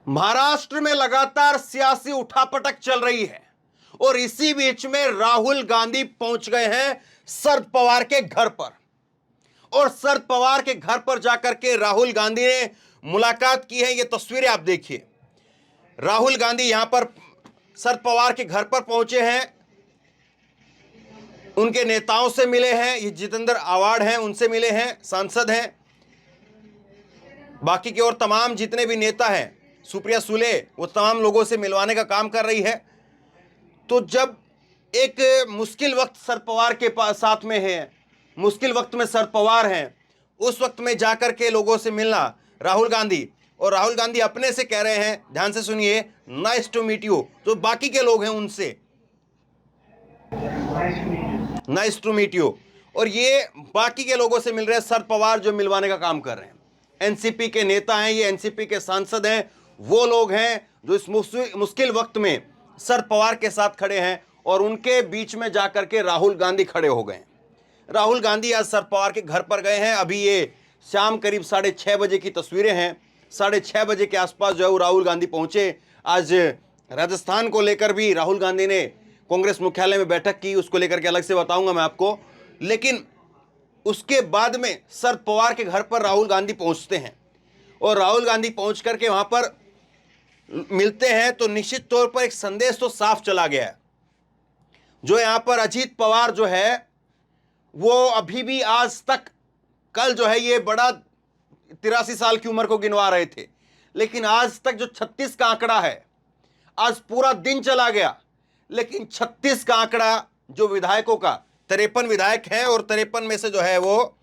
महाराष्ट्र में लगातार सियासी उठापटक चल रही है और इसी बीच में राहुल गांधी पहुंच गए हैं शरद पवार के घर पर। और शरद पवार के घर पर जाकर के राहुल गांधी ने मुलाकात की है। ये तस्वीरें आप देखिए। राहुल गांधी यहां पर शरद पवार के घर पर पहुंचे हैं, उनके नेताओं से मिले हैं। ये जितेंद्र आव्हाड हैं, उनसे मिले हैं, सांसद हैं। बाकी के और तमाम जितने भी नेता हैं, सुप्रिया सुले, वो तमाम लोगों से मिलवाने का काम कर रही है। तो जब एक मुश्किल वक्त शरद पवार के पास साथ में है, मुश्किल वक्त में शरद पवार हैं, उस वक्त में जाकर के लोगों से मिलना राहुल गांधी, और राहुल गांधी अपने से कह रहे हैं, ध्यान से सुनिए, नाइस टू मीट यू। तो बाकी के लोग हैं उनसे नाइस टू मीट यू, और ये बाकी के लोगों से मिल रहे हैं शरद पवार जो मिलवाने का काम कर रहे हैं। एनसीपी के नेता हैं, ये एनसीपी के सांसद हैं, वो लोग हैं जो इस मुश्किल वक्त में शरद पवार के साथ खड़े हैं, और उनके बीच में जाकर के राहुल गांधी खड़े हो गए। राहुल गांधी आज शरद पवार के घर पर गए हैं। अभी ये शाम करीब 6:30 बजे की तस्वीरें हैं। 6:30 बजे के आसपास जो है राहुल गांधी पहुंचे। आज राजस्थान को लेकर भी राहुल गांधी ने कांग्रेस मुख्यालय में बैठक की, उसको लेकर के अलग से बताऊंगा मैं आपको। लेकिन उसके बाद में शरद पवार के घर पर राहुल गांधी पहुंचते हैं, और राहुल गांधी पहुंच करके वहां पर मिलते हैं। तो निश्चित तौर पर एक संदेश तो साफ चला गया है। जो यहां पर अजीत पवार जो है वो अभी भी आज तक, कल जो है ये बड़ा 83 साल की उम्र को गिनवा रहे थे, लेकिन आज तक जो 36 का आंकड़ा है, आज पूरा दिन चला गया, लेकिन 36 का आंकड़ा जो विधायकों का, 53 विधायक हैं और 53 में से जो है वो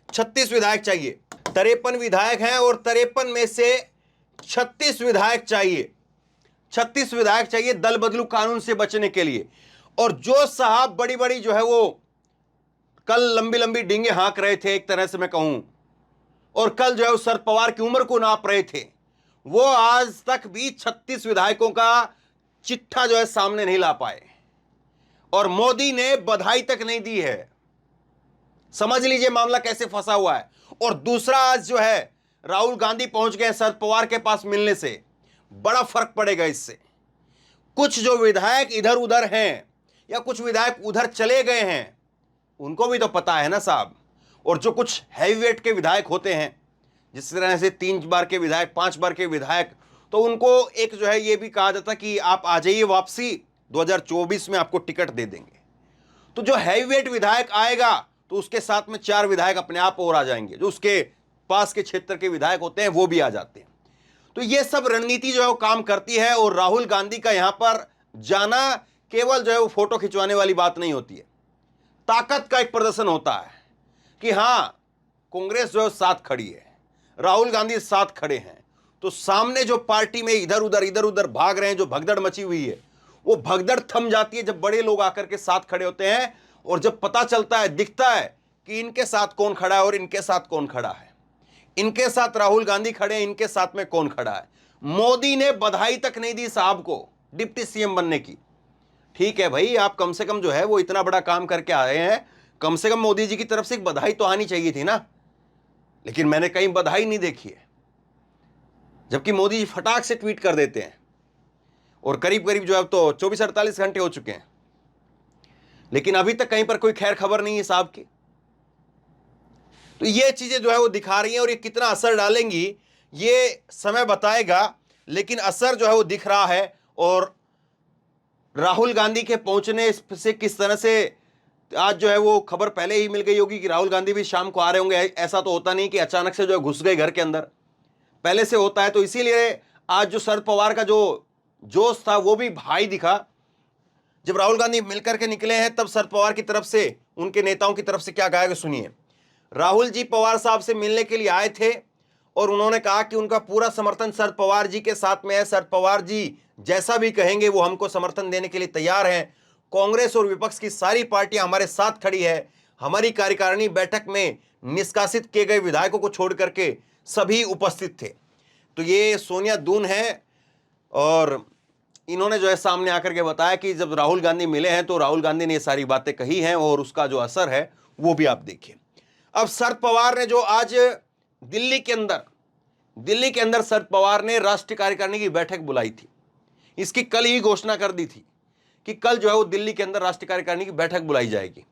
36 विधायक चाहिए। 53 विधायक हैं और 53 में से 36 विधायक चाहिए। 36 विधायक चाहिए दल बदलू कानून से बचने के लिए। और जो साहब बड़ी बड़ी जो है वो कल लंबी लंबी डींगे हाँक रहे थे, एक तरह से मैं कहूं, और कल जो है शरद पवार की उम्र को नाप रहे थे, वो आज तक भी 36 विधायकों का चिट्ठा जो है सामने नहीं ला पाए, और मोदी ने बधाई तक नहीं दी है। समझ लीजिए मामला कैसे फंसा हुआ है। और दूसरा, आज जो है राहुल गांधी पहुंच गए शरद पवार के पास मिलने से बड़ा फर्क पड़ेगा इससे। कुछ जो विधायक इधर उधर हैं या कुछ विधायक उधर चले गए हैं, उनको भी तो पता है ना साहब। और जो कुछ हैवीवेट के विधायक होते हैं, जिस तरह से 3 बार के विधायक, 5 बार के विधायक, तो उनको एक जो है ये भी कहा जाता कि आप आ जाइए वापसी, 2024 में आपको टिकट दे देंगे। तो जो हैवीवेट विधायक आएगा तो उसके साथ में 4 विधायक अपने आप और आ जाएंगे, जो उसके पास के क्षेत्र के विधायक होते हैं वो भी आ जाते हैं। तो ये सब रणनीति जो है वो काम करती है। और राहुल गांधी का यहां पर जाना केवल जो है वो फोटो खिंचवाने वाली बात नहीं होती है, ताकत का एक प्रदर्शन होता है कि हां, कांग्रेस जो है साथ खड़ी है, राहुल गांधी साथ खड़े हैं। तो सामने जो पार्टी में इधर उधर भाग रहे हैं, जो भगदड़ मची हुई है, वो भगदड़ थम जाती है जब बड़े लोग आकर के साथ खड़े होते हैं, और जब पता चलता है, दिखता है कि इनके साथ कौन खड़ा है और इनके साथ कौन खड़ा है। इनके साथ राहुल गांधी खड़े हैं, इनके साथ में कौन खड़ा है। मोदी ने बधाई तक नहीं दी साहब को डिप्टी सीएम बनने की। ठीक है भाई, आप कम से कम जो है वो इतना बड़ा काम करके आए हैं, कम से कम मोदी जी की तरफ से एक बधाई तो आनी चाहिए थी ना। लेकिन मैंने कहीं बधाई नहीं देखी है, जबकि मोदी जी फटाक से ट्वीट कर देते हैं, और करीब करीब जो है तो 24-48 घंटे हो चुके हैं, लेकिन अभी तक कहीं पर कोई खैर खबर नहीं है साहब की। तो ये चीजें जो है वो दिखा रही हैं, और ये कितना असर डालेंगी ये समय बताएगा, लेकिन असर जो है वो दिख रहा है। और राहुल गांधी के पहुंचने से किस तरह से आज जो है वो खबर पहले ही मिल गई होगी कि राहुल गांधी भी शाम को आ रहे होंगे। ऐसा तो होता नहीं कि अचानक से जो है घुस गए घर के अंदर, पहले से होता है। तो इसीलिए आज जो शरद पवार का जो जोश था वो भी भाई दिखा। जब राहुल गांधी मिलकर के निकले हैं, तब शरद पवार की तरफ से, उनके नेताओं की तरफ से क्या कहा, सुनिए। राहुल जी पवार साहब से मिलने के लिए आए थे, और उन्होंने कहा कि उनका पूरा समर्थन शरद पवार जी के साथ में है। शरद पवार जी जैसा भी कहेंगे वो हमको समर्थन देने के लिए तैयार हैं। कांग्रेस और विपक्ष की सारी पार्टियां हमारे साथ खड़ी है। हमारी कार्यकारिणी बैठक में निष्कासित किए गए विधायकों को छोड़ करके सभी उपस्थित थे। तो ये सोनिया दून है, और इन्होंने जो है सामने आकर के बताया कि जब राहुल गांधी मिले हैं तो राहुल गांधी ने ये सारी बातें कही हैं, और उसका जो असर है वो भी आप देखिए। अब शरद पवार ने जो आज दिल्ली के अंदर दिल्ली के अंदर शरद पवार ने राष्ट्रीय कार्यकारिणी की बैठक बुलाई थी। इसकी कल ही घोषणा कर दी थी कि कल जो है वो दिल्ली के अंदर राष्ट्रीय कार्यकारिणी की बैठक बुलाई जाएगी।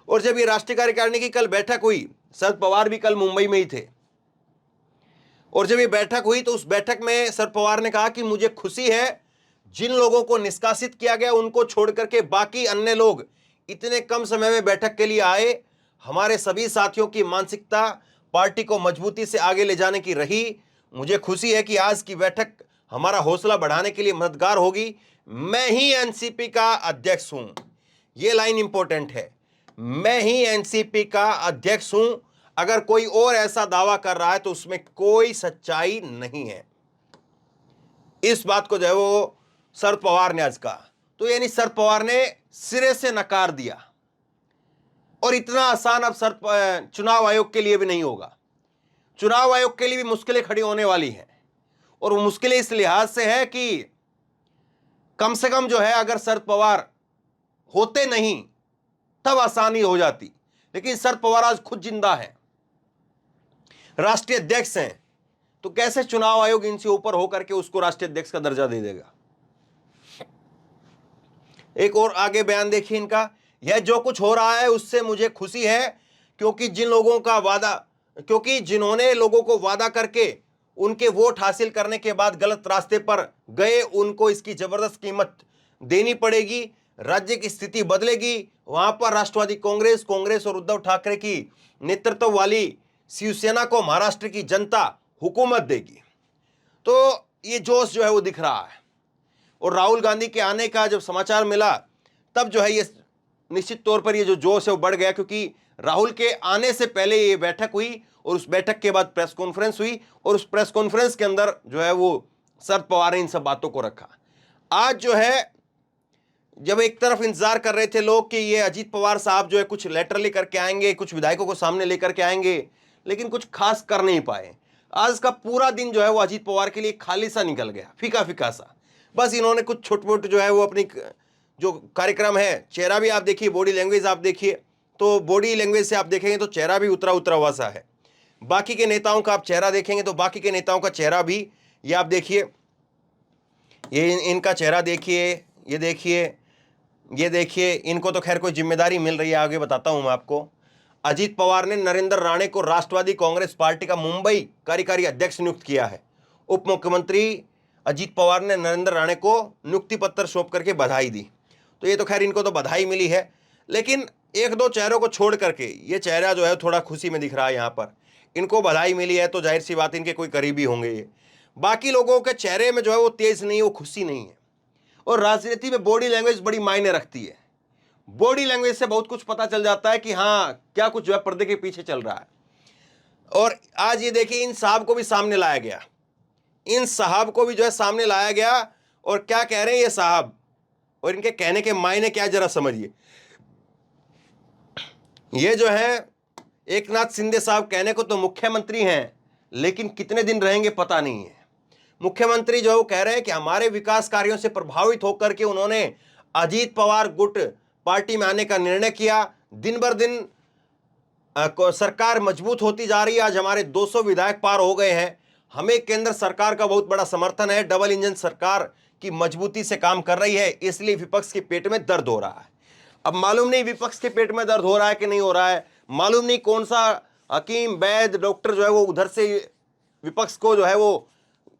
और जब ये राष्ट्रीय कार्यकारिणी की कल बैठक हुई, शरद पवार भी कल मुंबई में ही थे, और जब ये बैठक हुई तो उस बैठक में शरद पवार ने कहा कि मुझे खुशी है, जिन लोगों को निष्कासित किया गया उनको छोड़ करके बाकी अन्य लोग इतने कम समय में बैठक के लिए आए। हमारे सभी साथियों की मानसिकता पार्टी को मजबूती से आगे ले जाने की रही। मुझे खुशी है कि आज की बैठक हमारा हौसला बढ़ाने के लिए मददगार होगी। मैं ही एनसीपी का अध्यक्ष हूं, यह लाइन इंपॉर्टेंट है, मैं ही एनसीपी का अध्यक्ष हूं। अगर कोई और ऐसा दावा कर रहा है तो उसमें कोई सच्चाई नहीं है। इस बात को जो है वो शरद पवार ने आज कहा। तो यानी शरद पवार ने सिरे से नकार दिया, और इतना आसान अब चुनाव आयोग के लिए भी नहीं होगा। चुनाव आयोग के लिए भी मुश्किलें खड़ी होने वाली हैं, और वो मुश्किलें इस लिहाज से है कि कम से कम जो है अगर शरद पवार होते नहीं तब आसानी हो जाती, लेकिन शरद पवार आज खुद जिंदा है, राष्ट्रीय अध्यक्ष हैं, तो कैसे चुनाव आयोग इनसे ऊपर होकर के उसको राष्ट्रीय अध्यक्ष का दर्जा दे देगा। एक और आगे बयान देखिए इनका, यह जो कुछ हो रहा है उससे मुझे खुशी है, क्योंकि जिन्होंने लोगों को वादा करके उनके वोट हासिल करने के बाद गलत रास्ते पर गए, उनको इसकी जबरदस्त कीमत देनी पड़ेगी। राज्य की स्थिति बदलेगी, वहां पर राष्ट्रवादी कांग्रेस और उद्धव ठाकरे की नेतृत्व वाली शिवसेना को महाराष्ट्र की जनता हुकूमत देगी। तो ये जोश जो है वो दिख रहा है, और राहुल गांधी के आने का जब समाचार मिला तब जो है ये निश्चित तौर पर ये जो जोश है वो बढ़ गया, क्योंकि राहुल के आने से पहले ये बैठक हुई और उस बैठक के बाद प्रेस कॉन्फ्रेंस हुई, और उस प्रेस कॉन्फ्रेंस के अंदर जो है वो शरद पवार ने इन सब बातों को रखा। आज जो है जब एक तरफ इंतजार कर रहे थे लोग कि ये अजीत पवार साहब जो है कुछ लेटर लेकर के आएंगे, कुछ विधायकों को सामने लेकर के आएंगे, लेकिन कुछ खास कर नहीं पाए। आज का पूरा दिन जो है वो अजीत पवार के लिए खाली सा निकल गया, फीका फीका सा। बस इन्होंने कुछ छोटे मोटे जो है वो अपनी जो कार्यक्रम है, चेहरा भी आप देखिए, बॉडी लैंग्वेज आप देखिए, तो बॉडी लैंग्वेज से आप देखेंगे तो चेहरा भी उतरा उतरा हुआ सा है। बाकी के नेताओं का आप चेहरा देखेंगे तो बाकी के नेताओं का चेहरा भी, ये आप देखिए, ये इनका चेहरा देखिए, ये देखिए, इनको तो खैर कोई जिम्मेदारी मिल रही है, आगे बताता हूं मैं आपको। अजीत पवार ने नरेंद्र राणे को राष्ट्रवादी कांग्रेस पार्टी का मुंबई कार्यकारी अध्यक्ष नियुक्त किया है। उप मुख्यमंत्री अजीत पवार ने नरेंद्र राणे को नियुक्ति पत्र सौंप करके बधाई दी। तो ये तो खैर इनको तो बधाई मिली है, लेकिन एक दो चेहरों को छोड़ करके ये चेहरा जो है थोड़ा खुशी में दिख रहा है। यहाँ पर इनको बधाई मिली है तो जाहिर सी बात इनके कोई करीबी होंगे ये। बाकी लोगों के चेहरे में जो है वो तेज नहीं है, वो खुशी नहीं है। और राजनीति में बॉडी लैंग्वेज बड़ी मायने रखती है। बॉडी लैंग्वेज से बहुत कुछ पता चल जाता है कि हाँ क्या कुछ जो है पर्दे के पीछे चल रहा है। और आज ये देखिए, इन साहब को भी सामने लाया गया, इन साहब को भी जो है सामने लाया गया, और क्या कह रहे हैं ये साहब, और इनके कहने के मायने क्या जरा समझिए। ये जो है एकनाथ शिंदे साहब कहने को तो मुख्यमंत्री हैं, लेकिन कितने दिन रहेंगे पता नहीं है। मुख्यमंत्री जो है वो कह रहे हैं कि हमारे विकास कार्यों से प्रभावित होकर के उन्होंने अजीत पवार गुट पार्टी में आने का निर्णय किया। दिन बर दिन सरकार मजबूत होती जा रही है। आज हमारे 200 विधायक पार हो गए हैं। हमें केंद्र सरकार का बहुत बड़ा समर्थन है। डबल इंजन सरकार की मजबूती से काम कर रही है, इसलिए विपक्ष के पेट में दर्द हो रहा है। अब मालूम नहीं विपक्ष के पेट में दर्द हो रहा है कि नहीं हो रहा है, मालूम नहीं कौन सा हकीम वैद्य डॉक्टर जो है वो उधर से विपक्ष को जो है वो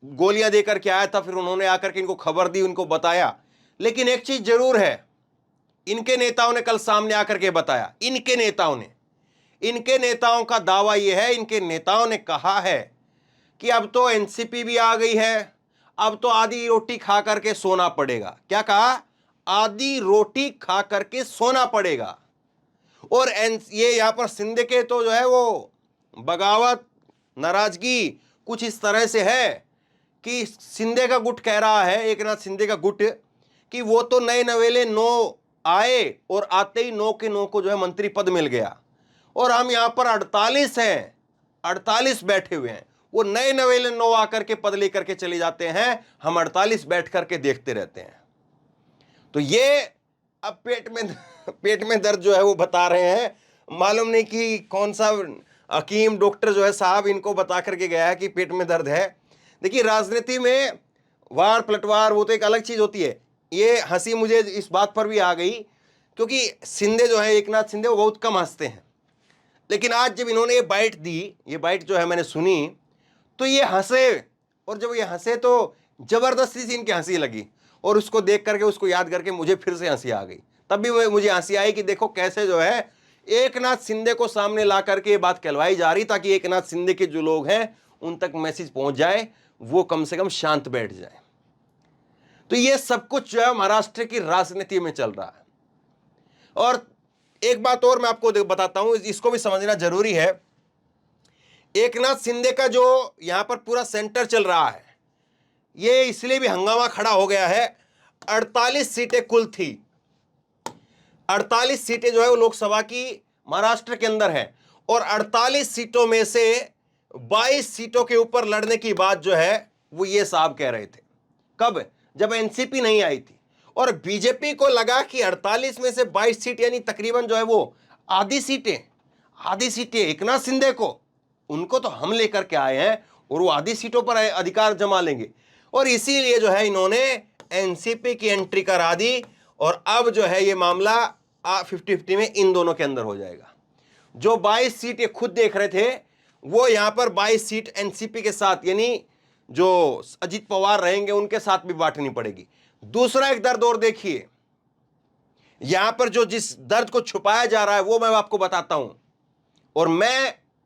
गोलियां देकर के आया था, फिर उन्होंने आकर के इनको खबर दी, उनको बताया। लेकिन एक चीज जरूर है, इनके नेताओं ने कल सामने आकर के बताया, इनके नेताओं का दावा यह है, इनके नेताओं ने कहा है कि अब तो एनसीपी भी आ गई है, अब तो आधी रोटी खा करके सोना पड़ेगा। क्या कहा? आधी रोटी खा करके सोना पड़ेगा। और ये यहां पर शिंदे के तो जो है वो बगावत, नाराजगी कुछ इस तरह से है कि शिंदे का गुट कह रहा है, एकनाथ शिंदे का गुट, कि वो तो नए नवेले 9 आए और आते ही 9 के 9 को जो है मंत्री पद मिल गया, और हम यहां पर 48 हैं, 48 बैठे हुए हैं। वो नए नवेले 9 आकर के पद लेकर के चले जाते हैं, हम 48 बैठ करके देखते रहते हैं। तो ये अब पेट में दर्द जो है वो बता रहे हैं। मालूम नहीं कि कौन सा हकीम डॉक्टर जो है साहब इनको बता करके गया है कि पेट में दर्द है। देखिए राजनीति में वार पलटवार वो तो एक अलग चीज होती है। ये हंसी मुझे इस बात पर भी आ गई क्योंकि शिंदे जो है, एकनाथ शिंदे, वो बहुत कम हंसते हैं, लेकिन आज जब इन्होंने ये बाइट दी, ये बाइट जो है मैंने सुनी, तो ये हंसे, और जब ये हंसे तो जबरदस्ती से इनकी हंसी लगी, और उसको देख करके, उसको याद करके मुझे फिर से हंसी आ गई। तब भी मुझे हंसी आई कि देखो कैसे जो है एकनाथ शिंदे को सामने ला करके ये बात कहलवाई जा रही, ताकि एकनाथ शिंदे के जो लोग हैं उन तक मैसेज पहुंच जाए, वो कम से कम शांत बैठ जाए। तो ये सब कुछ जो है महाराष्ट्र की राजनीति में चल रहा है। और एक बात और मैं आपको बताता हूं, इसको भी समझना जरूरी है। एकनाथ शिंदे का जो यहां पर पूरा सेंटर चल रहा है, ये इसलिए भी हंगामा खड़ा हो गया है। 48 सीटें कुल थी, 48 सीटें जो है वो लोकसभा की महाराष्ट्र के अंदर है, और 48 सीटों में से 22 सीटों के ऊपर लड़ने की बात जो है वो ये साहब कह रहे थे। कब? जब एनसीपी नहीं आई थी, और बीजेपी को लगा कि 48 में से 22 सीट यानी तकरीबन जो है वो आधी सीटें एकनाथ शिंदे को, उनको तो हम लेकर के आए हैं और वो आधी सीटों पर अधिकार जमा लेंगे, और इसीलिए जो है इन्होंने एनसीपी की एंट्री करा दी, और अब जो है ये मामला 50-50 में इन दोनों के अंदर हो जाएगा। जो 22 सीट ये खुद देख रहे थे, वो यहां पर 22 सीट एनसीपी के साथ, यानी जो अजीत पवार रहेंगे उनके साथ भी बांटनी पड़ेगी। दूसरा एक दर्द और देखिए, यहां पर जो जिस दर्द को छुपाया जा रहा है वो मैं आपको बताता हूं। और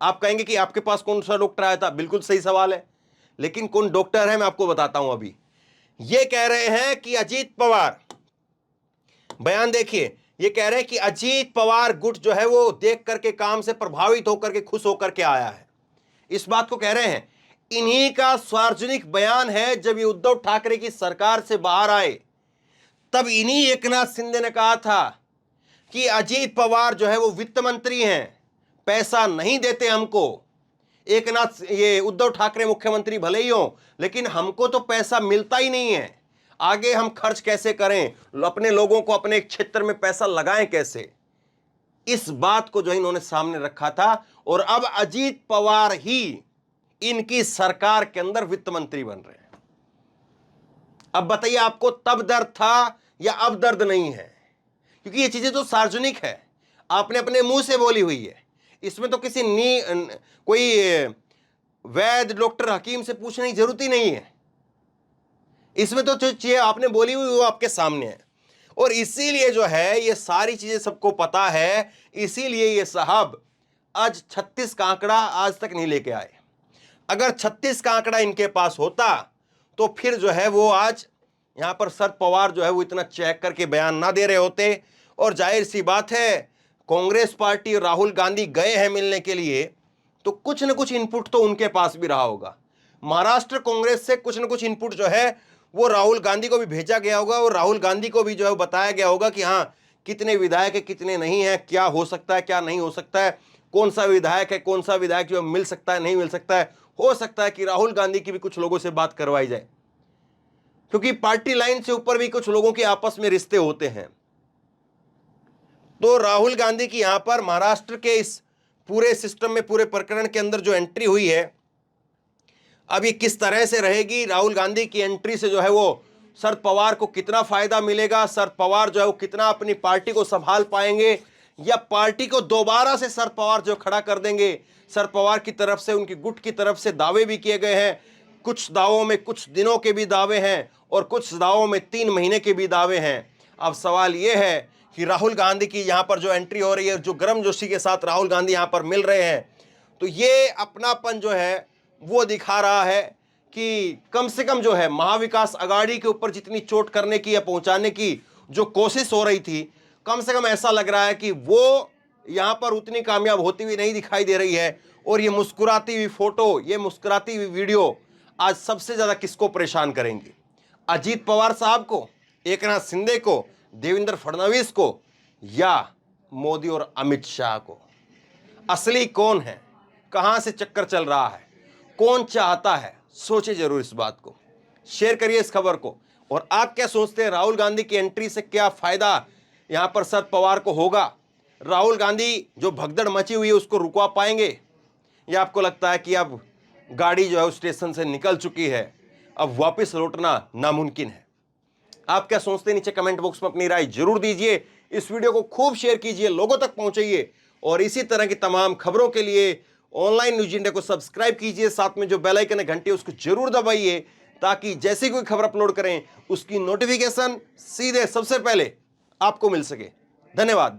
आप कहेंगे कि आपके पास कौन सा डॉक्टर आया था, बिल्कुल सही सवाल है, लेकिन कौन डॉक्टर है मैं आपको बताता हूं। अभी ये कह रहे हैं कि अजीत पवार, बयान देखिए, ये कह रहे हैं कि अजीत पवार गुट जो है वो देख करके, काम से प्रभावित होकर के, खुश होकर के आया है, इस बात को कह रहे हैं। इन्हीं का सार्वजनिक बयान है। जब ये उद्धव ठाकरे की सरकार से बाहर आए, तब इन्हीं एकनाथ शिंदे ने कहा था कि अजीत पवार जो है वो वित्त मंत्री हैं, पैसा नहीं देते हमको। ये उद्धव ठाकरे मुख्यमंत्री भले ही हो, लेकिन हमको तो पैसा मिलता ही नहीं है, आगे हम खर्च कैसे करें, अपने लोगों को अपने क्षेत्र में पैसा लगाएं कैसे, इस बात को जो इन्होंने सामने रखा था। और अब अजीत पवार ही इनकी सरकार के अंदर वित्त मंत्री बन रहे हैं। अब बताइए, आपको तब दर्द था या अब दर्द नहीं है? क्योंकि ये चीजें तो सार्वजनिक है, आपने अपने मुंह से बोली हुई है, इसमें तो कोई वैद्य डॉक्टर हकीम से पूछने की जरूरत ही नहीं है। इसमें तो जो चीजें आपने बोली हुई वो आपके सामने है, और इसीलिए जो है ये सारी चीजें सबको पता है। इसीलिए ये साहब आज 36 का आंकड़ा आज तक नहीं लेके आए। अगर 36 का आंकड़ा इनके पास होता तो फिर जो है वो आज यहां पर शरद पवार जो है वो इतना चेक करके बयान ना दे रहे होते। और जाहिर सी बात है, कांग्रेस पार्टी और राहुल गांधी गए हैं मिलने के लिए, तो कुछ न कुछ इनपुट तो उनके पास भी रहा होगा। महाराष्ट्र कांग्रेस से कुछ न कुछ इनपुट जो है वो राहुल गांधी को भी भेजा गया होगा, और राहुल गांधी को भी जो है बताया गया होगा कि हाँ, कितने विधायक है, कितने नहीं है, क्या हो सकता है, क्या नहीं हो सकता है, कौन सा विधायक है, कौन सा विधायक जो मिल सकता है, नहीं मिल सकता है। हो सकता है कि राहुल गांधी की भी कुछ लोगों से बात करवाई जाए, क्योंकि पार्टी लाइन से ऊपर भी कुछ लोगों के आपस में रिश्ते होते हैं। तो राहुल गांधी की यहां पर महाराष्ट्र के इस पूरे सिस्टम में, पूरे प्रकरण के अंदर जो एंट्री हुई है, अब ये किस तरह से रहेगी? राहुल गांधी की एंट्री से जो है वो शरद पवार को कितना फायदा मिलेगा? शरद पवार जो है वो कितना अपनी पार्टी को संभाल पाएंगे, या पार्टी को दोबारा से शरद पवार जो खड़ा कर देंगे? शरद पवार की तरफ से, उनकी गुट की तरफ से दावे भी किए गए हैं। कुछ दावों में कुछ दिनों के भी दावे हैं, और कुछ दावों में 3 महीने के भी दावे हैं। अब सवाल यह है कि राहुल गांधी की यहाँ पर जो एंट्री हो रही है, जो गर्मजोशी के साथ राहुल गांधी यहाँ पर मिल रहे हैं, तो ये अपनापन जो है वो दिखा रहा है कि कम से कम जो है महाविकास अघाड़ी के ऊपर जितनी चोट करने की या पहुंचाने की जो कोशिश हो रही थी, कम से कम ऐसा लग रहा है कि वो यहां पर उतनी कामयाब होती हुई नहीं दिखाई दे रही है। और ये मुस्कुराती हुई फोटो, ये मुस्कुराती हुई वीडियो आज सबसे ज्यादा किसको परेशान करेंगी? अजीत पवार साहब को, एकनाथ शिंदे को, देवेंद्र फडणवीस को, या मोदी और अमित शाह को? असली कौन है? कहां से चक्कर चल रहा है? कौन चाहता है? सोचे जरूर इस बात को, शेयर करिए इस खबर को। और आप क्या सोचते हैं, राहुल गांधी की एंट्री से क्या फायदा यहां पर शरद पवार को होगा? राहुल गांधी जो भगदड़ मची हुई है उसको रुकवा पाएंगे? या आपको लगता है कि अब गाड़ी जो है उस स्टेशन से निकल चुकी है, अब वापस लौटना नामुमकिन है? आप क्या सोचते हैं? नीचे कमेंट बॉक्स में अपनी राय जरूर दीजिए। इस वीडियो को खूब शेयर कीजिए, लोगों तक पहुंचाइए और इसी तरह की तमाम खबरों के लिए ऑनलाइन न्यूज इंडिया को सब्सक्राइब कीजिए। साथ में जो बेल आइकन है घंटी उसको जरूर दबाइए ताकि जैसी कोई खबर अपलोड करें उसकी नोटिफिकेशन सीधे सबसे पहले आपको मिल सके। धन्यवाद।